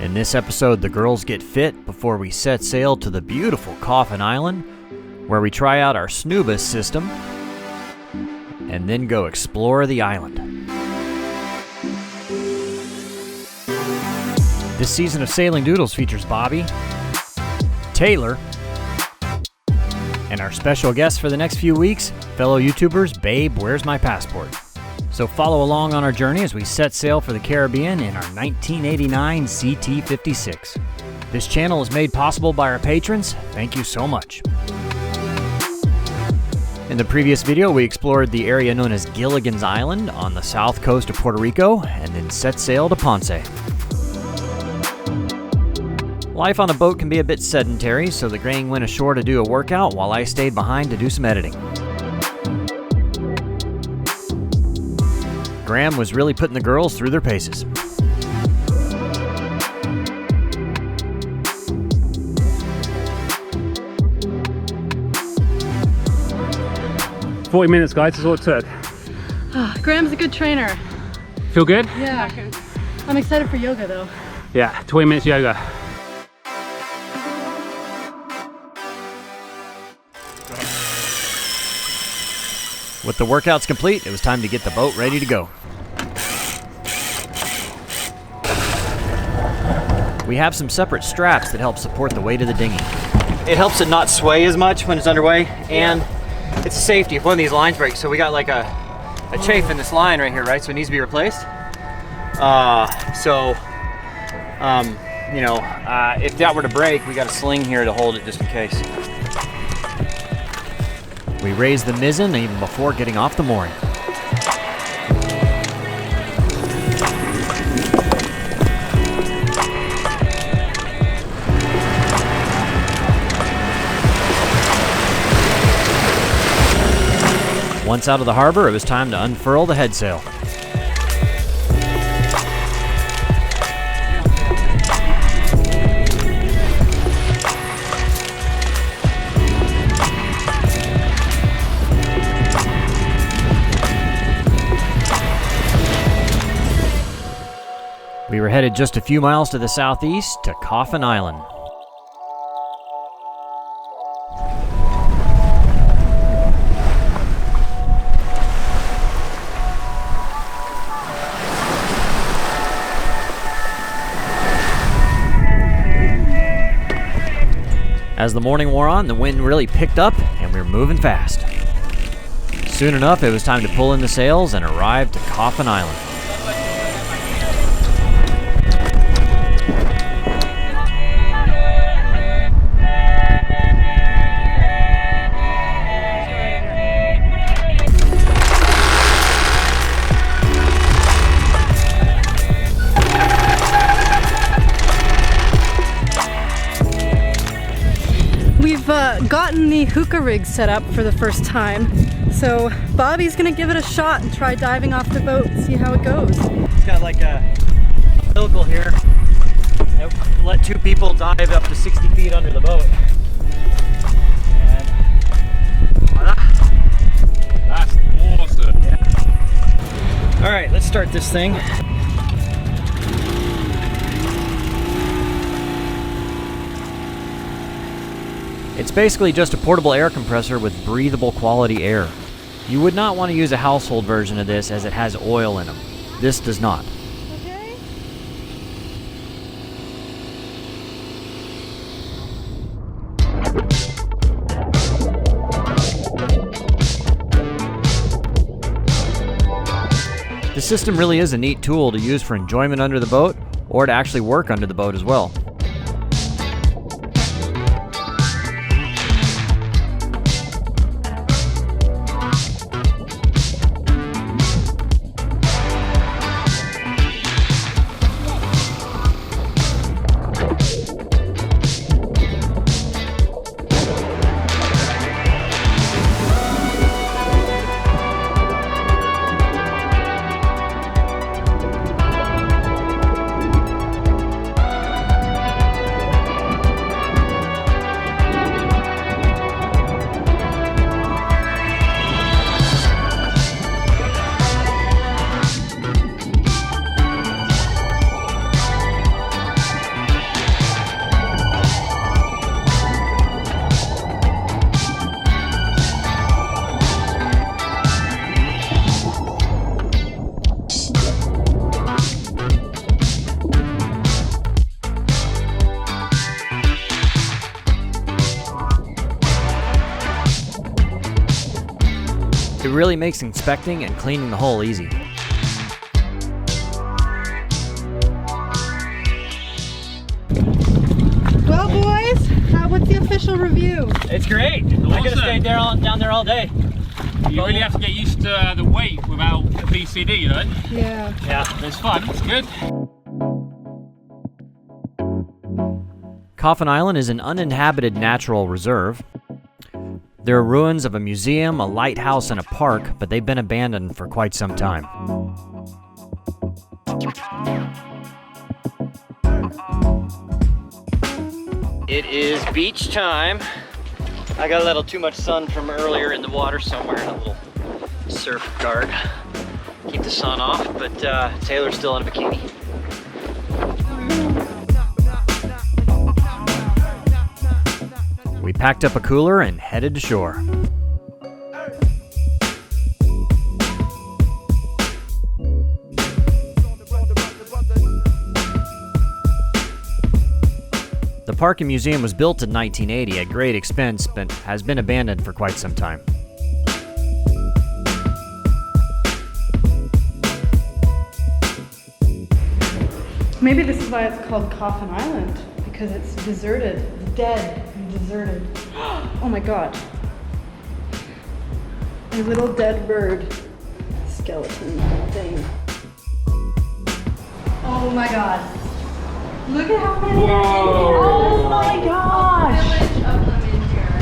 In this episode, the girls get fit before we set sail to the beautiful Coffin Island, where we try out our scuba system, and then go explore the island. This season of Sailing Doodles features Bobby, Taylor, and our special guest for the next few weeks, fellow YouTubers, Babe, Where's My Passport? So follow along on our journey as we set sail for the Caribbean in our 1989 CT-56. This channel is made possible by our patrons. Thank you so much. In the previous video, we explored the area known as Gilligan's Island on the south coast of Puerto Rico and then set sail to Ponce. Life on a boat can be a bit sedentary, so the gang went ashore to do a workout while I stayed behind to do some editing. Graham was really putting the girls through their paces. "40 minutes, guys, is all it took." Graham's a good trainer. Feel good? Yeah. I'm excited for yoga though. Yeah, 20 minutes yoga. With the workouts complete, it was time to get the boat ready to go. We have some separate straps that help support the weight of the dinghy. It helps it not sway as much when it's underway, and it's a safety if one of these lines breaks. So we got like a chafe in this line right here, right? So it needs to be replaced. If that were to break, we got a sling here to hold it just in case. We raised the mizzen even before getting off the mooring. Once out of the harbor, it was time to unfurl the headsail. We were headed just a few miles to the southeast to Coffin Island. As the morning wore on, the wind really picked up and we were moving fast. Soon enough, it was time to pull in the sails and arrive to Coffin Island. We've gotten the hookah rig set up for the first time. So Bobby's gonna give it a shot and try diving off the boat and see how it goes. It's got like a umbilical here. Let two people dive up to 60 feet under the boat. And voila. That's awesome. Yeah. All right, let's start this thing. It's basically just a portable air compressor with breathable quality air. You would not want to use a household version of this as it has oil in them. This does not. Okay. The system really is a neat tool to use for enjoyment under the boat or to actually work under the boat as well. really makes inspecting and cleaning the hole easy. Well, boys, what's the official review? It's great. I could have stayed down there all day. You really have to get used to the weight without the BCD, you know? Yeah. Yeah. It's fun, it's good. Coffin Island is an uninhabited natural reserve. There are ruins of a museum, a lighthouse, and a park, but they've been abandoned for quite some time. It is beach time. I got a little too much sun from earlier in the water, so I'm wearing a little surf guard. Keep the sun off, but Taylor's still in a bikini. We packed up a cooler and headed to shore. The park and museum was built in 1980 at great expense, but has been abandoned for quite some time. Maybe this is why it's called Coffin Island, because it's deserted, it's dead and deserted. Oh my god. A little dead bird skeleton thing. Oh my god. Look at how many. Whoa. Oh my gosh. Village of them in here.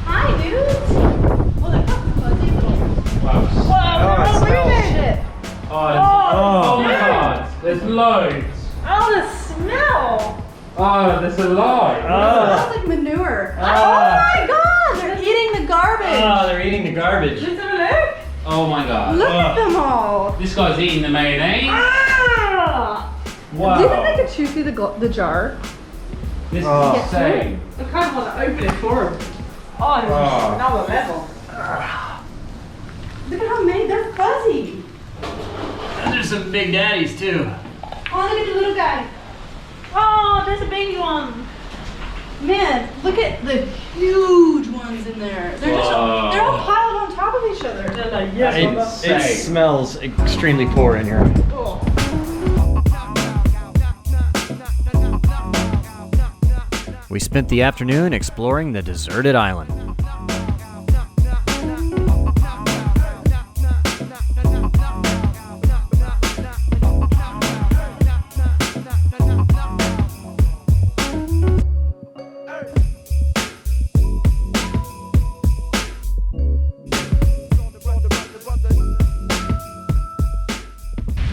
Hi, dudes. Well, they're not fuzzy little. Wow. Whoa, look at it. Oh my god, there's loads. Oh, the smell. Oh, there's a lot. It smells like manure. Oh my god, they're eating the garbage. Oh, they're eating the garbage. Let's have a look. Oh my god. Look at them all. This guy's eating the mayonnaise. Ah! Wow. Do you think I could chew through the jar? This is insane. I kind of want to open it for him. Oh, this is another level. Look at how many, they're fuzzy. And there's some big daddies too. Oh, look at the little guy. Oh, there's a baby one. Man, look at the huge ones in there. They're just, Whoa. they're all piled on top of each other. They're like, yes, It smells extremely poor in here. Oh. We spent the afternoon exploring the deserted island.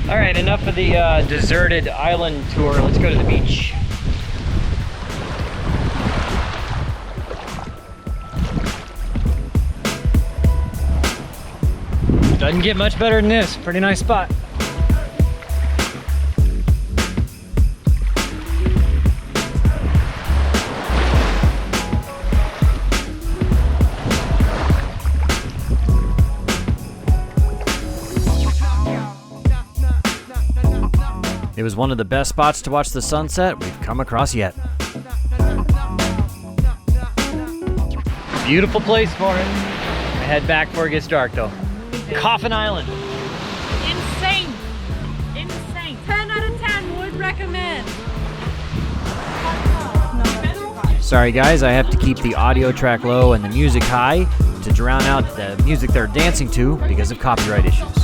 All right, enough of the deserted island tour. Let's go to the beach. Doesn't get much better than this. Pretty nice spot. It was one of the best spots to watch the sunset we've come across yet. Beautiful place for it. I head back before it gets dark though. Coffin Island. Insane. Insane. 10 out of 10 would recommend. Sorry guys, I have to keep the audio track low and the music high to drown out the music they're dancing to because of copyright issues.